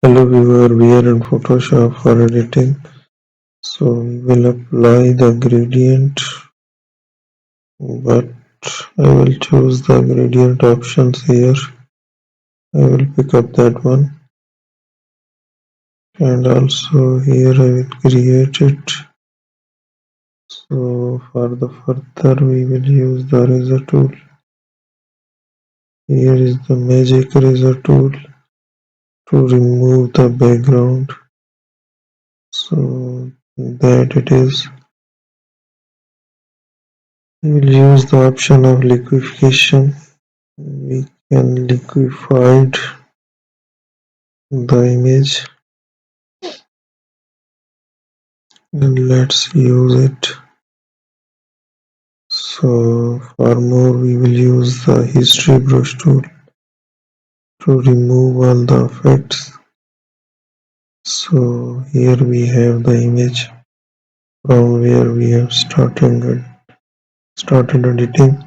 Hello viewer, we are in Photoshop for editing. So we will apply the gradient, but I will choose the gradient options here. I will pick up that one, and also here I will create it. So for the further we will use the eraser tool. Here is the magic eraser tool to remove the background. So that it is. We will use the option of liquefaction. We can liquefy the image and let's use it. So for more we will use the history brush tool to remove all the effects. So here we have the image from where we have started editing.